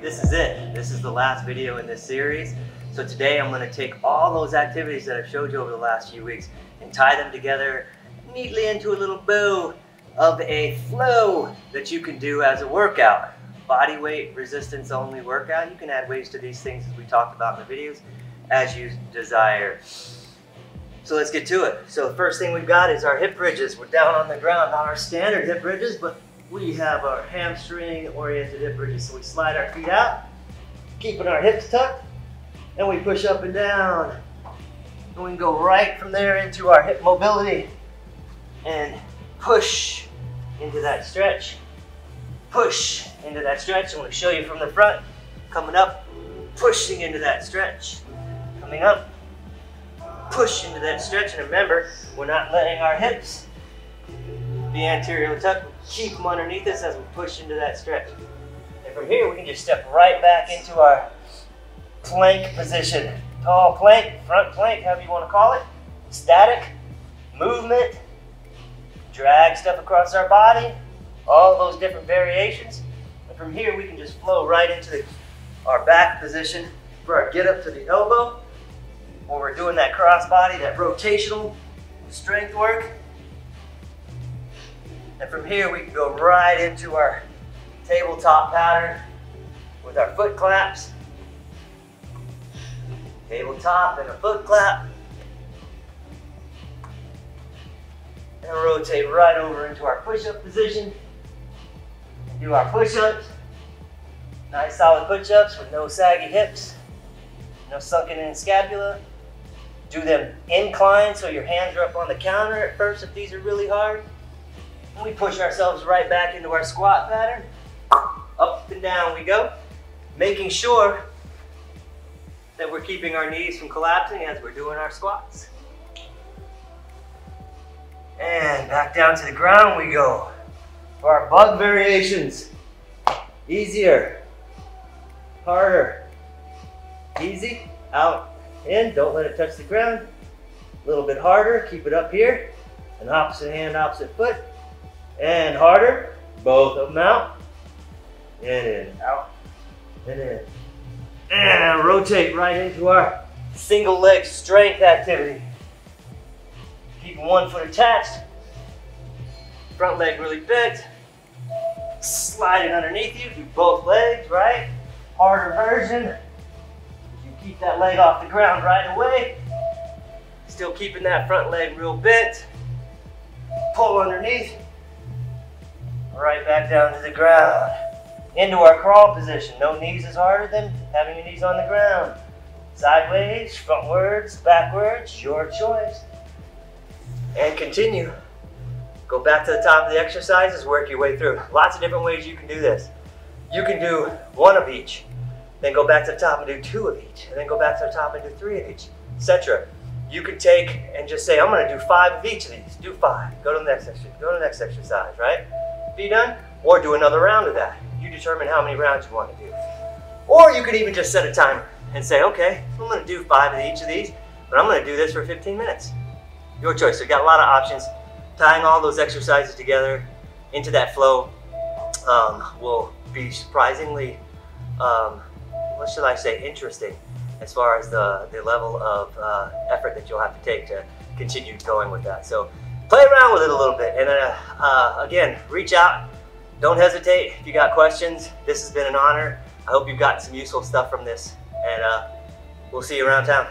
This is it. This is the last video in this series. So today I'm going to take all those activities that I've showed you over the last few weeks and tie them together neatly into a little bow of a flow that you can do as a workout. Body weight, resistance only workout. You can add weights to these things as we talked about in the videos as you desire. So let's get to it. So the first thing we've got is our hip bridges. We're down on the ground, not our standard hip bridges, but we have our hamstring oriented hip bridges. So we slide our feet out, keeping our hips tucked, and we push up and down. And we can go right from there into our hip mobility and push into that stretch. Push into that stretch. I'm going to show you from the front. Coming up, pushing into that stretch. Coming up, push into that stretch. And remember, we're not letting our hips be anteriorly tucked. Keep them underneath us as we push into that stretch. And from here, we can just step right back into our plank position. Tall plank, front plank, however you want to call it. Static, movement, drag stuff across our body, all those different variations. And from here, we can just flow right into our back position for our get up to the elbow, where we're doing that cross body, that rotational strength work. And from here, we can go right into our tabletop pattern with our foot claps. Tabletop and a foot clap. And rotate right over into our push-up position. And do our push-ups. Nice solid push-ups with no saggy hips, no sunken in scapula. Do them inclined so your hands are up on the counter at first if these are really hard. And we push ourselves right back into our squat pattern. Up and down we go, making sure that we're keeping our knees from collapsing as we're doing our squats. And back down to the ground we go for our bug variations. Easier, harder, easy, out, in, don't let it touch the ground. A little bit harder, keep it up here. An opposite hand, opposite foot. And harder, both of them out, and in, out, and in. And rotate right into our single leg strength activity. Keeping one foot attached, front leg really bent, slide it underneath you, do both legs, right? Harder version, you keep that leg off the ground right away, still keeping that front leg real bent, pull underneath, right back down to the ground. Into our crawl position. No knees is harder than having your knees on the ground. Sideways, frontwards, backwards, your choice. And continue. Go back to the top of the exercises, work your way through. Lots of different ways you can do this. You can do one of each, then go back to the top and do two of each, and then go back to the top and do three of each, etc. You could take and just say, I'm going to do 5 of each of these. Do 5. Go to the next exercise. Go to the next exercise, right? Be done? Or do another round of that. You determine how many rounds you want to do. Or you could even just set a timer and say, okay, I'm going to do 5 of each of these, but I'm going to do this for 15 minutes. Your choice. So you've got a lot of options. Tying all those exercises together into that flow will be surprisingly, what should I say, interesting as far as the level of effort that you'll have to take to continue going with that. So play around with it a little bit, and again, reach out. Don't hesitate if you got questions. This has been an honor. I hope you've gotten some useful stuff from this, and we'll see you around town.